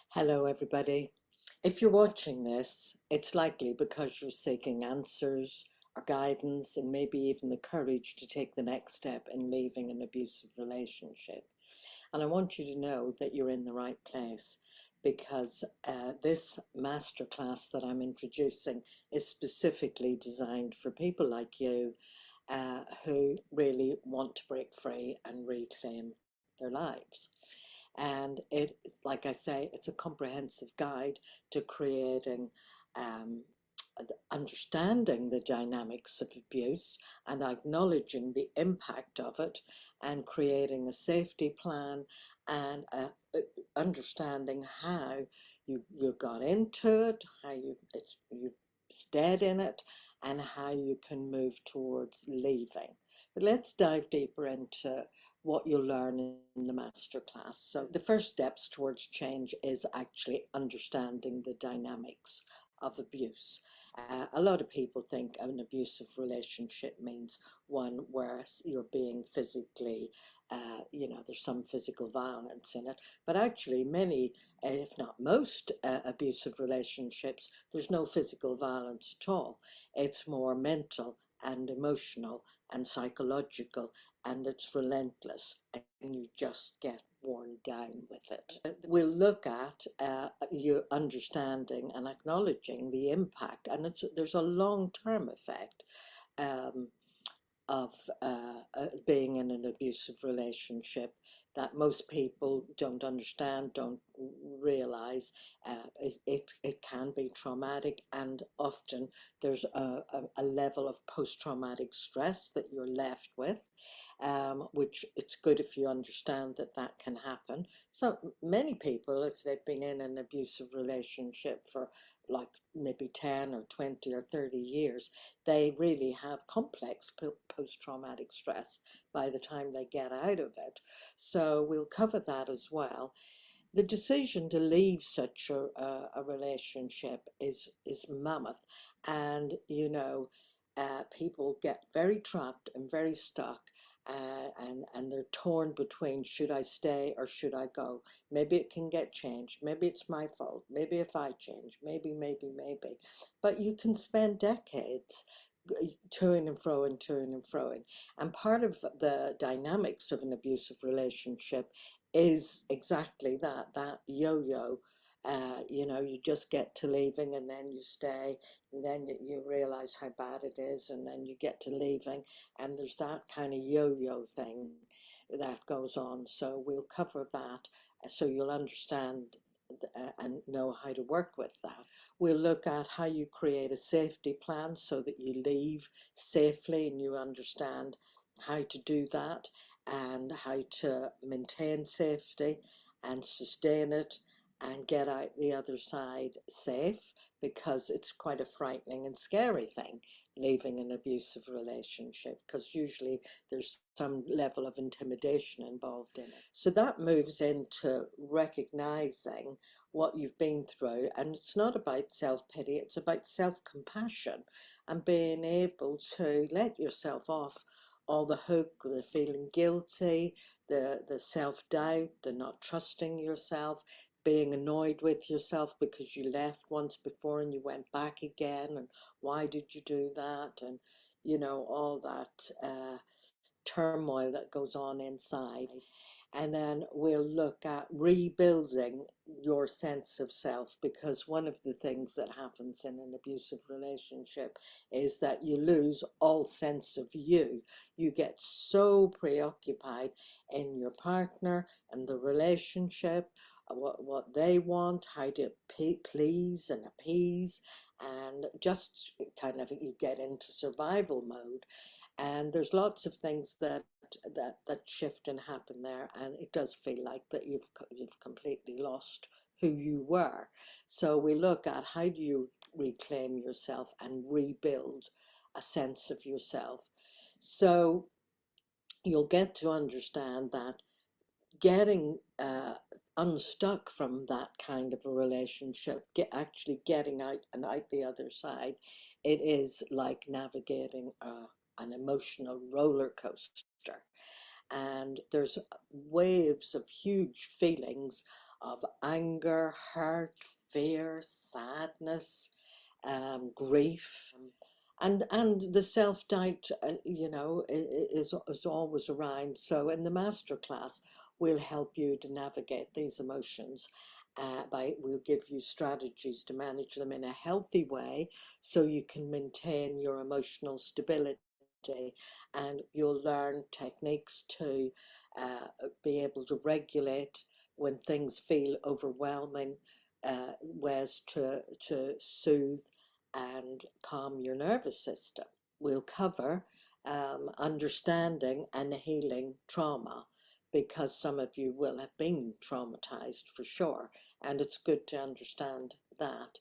Hello, everybody. If you're watching this, it's likely because you're seeking answers or guidance and maybe even the courage to take the next step in leaving an abusive relationship. And I want you to know that you're in the right place because this masterclass that I'm introducing is specifically designed for people like you who really want to break free and reclaim their lives. And it, like I say, it's a comprehensive guide to creating um, understanding the dynamics of abuse and acknowledging the impact of it and creating a safety plan and understanding how you got into it, how you stayed in it, and how you can move towards leaving. But let's dive deeper into what you'll learn in the masterclass. So the first steps towards change is actually understanding the dynamics of abuse. A lot of people think an abusive relationship means one where you're being physically, there's some physical violence in it. But actually, many, if not most, abusive relationships, there's no physical violence at all. It's more mental and emotional and psychological, and it's relentless, and you just get worn down with it. We'll look at you understanding and acknowledging the impact, and there's a long-term effect um, of being in an abusive relationship that most people don't understand, don't realize. It can be traumatic, and often there's a level of post-traumatic stress that you're left with, which it's good if you understand that that can happen. So many people, if they've been in an abusive relationship for like maybe 10 or 20 or 30 years, they really have complex post-traumatic stress by the time they get out of it. So we'll cover that as well. The decision to leave such a relationship is mammoth, and people get very trapped and very stuck, and they're torn between, should I stay or should I go? Maybe it can get changed, maybe it's my fault, maybe if I change, maybe, but you can spend decades toing and froing, toing and froing. And part of the dynamics of an abusive relationship is exactly that yo-yo. You just get to leaving and then you stay, and then you realize how bad it is, and then you get to leaving, and there's that kind of yo-yo thing that goes on. So we'll cover that so you'll understand and know how to work with that. We'll look at how you create a safety plan so that you leave safely and you understand how to do that and how to maintain safety and sustain it and get out the other side safe, because it's quite a frightening and scary thing leaving an abusive relationship, because usually there's some level of intimidation involved in it. So that moves into recognizing what you've been through, and it's not about self-pity, it's about self-compassion and being able to let yourself off all the hook, the feeling guilty, the self-doubt, the not trusting yourself, being annoyed with yourself because you left once before and you went back again, and why did you do that, and all that turmoil that goes on inside. And then we'll look at rebuilding your sense of self, because one of the things that happens in an abusive relationship is that you lose all sense of you. You get so preoccupied in your partner and the relationship, what they want, how to please and appease, and just kind of you get into survival mode. And there's lots of things that shift and happen there, and it does feel like that you've completely lost who you were. So we look at how do you reclaim yourself and rebuild a sense of yourself. So you'll get to understand that getting unstuck from that kind of a relationship, actually getting out and out the other side, it is like navigating an emotional roller coaster. And there's waves of huge feelings of anger, hurt, fear, sadness, grief, and the self-doubt, is always around. So in the masterclass, we'll help you to navigate these emotions. We'll give you strategies to manage them in a healthy way so you can maintain your emotional stability, and you'll learn techniques to be able to regulate when things feel overwhelming, ways to soothe and calm your nervous system. We'll cover understanding and healing trauma, because some of you will have been traumatized for sure, and it's good to understand that.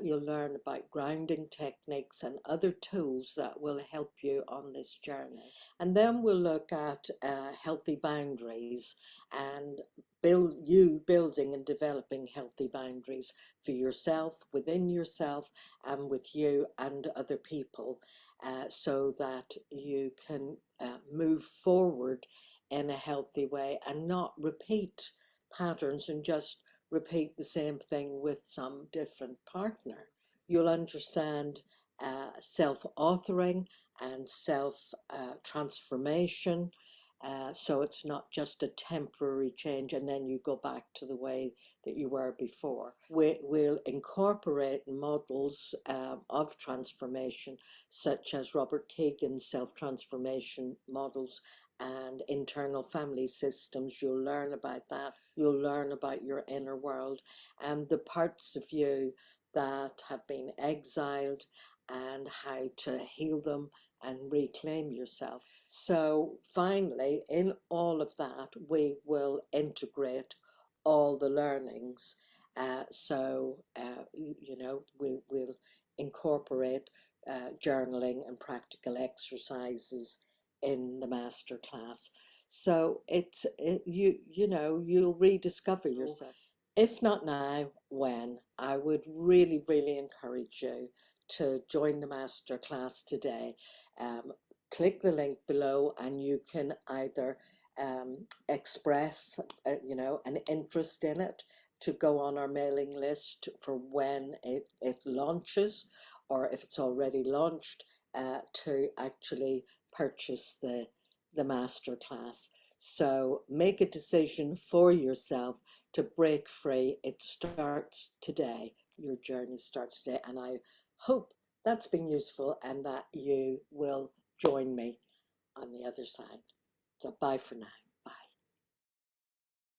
You'll learn about grounding techniques and other tools that will help you on this journey. And then we'll look at healthy boundaries, and building and developing healthy boundaries for yourself, within yourself, and with you and other people, so that you can move forward in a healthy way and not repeat patterns and just repeat the same thing with some different partner. You'll understand self-authoring and self-transformation. So it's not just a temporary change and then you go back to the way that you were before. We'll incorporate models of transformation, such as Robert Kagan's self-transformation models and internal family systems. You'll learn about that. You'll learn about your inner world and the parts of you that have been exiled and how to heal them and reclaim yourself. So finally, in all of that, we will integrate all the learnings. We'll incorporate journaling and practical exercises in the master class. So you'll rediscover yourself. If not now, when? I would really, really encourage you to join the master class today. Click the link below and you can either express an interest in it to go on our mailing list for when it launches, or if it's already launched, to actually purchase the master class. So make a decision for yourself to break free. It starts today. Your journey starts today, and I hope that's been useful and that you will join me on the other side. So bye for now.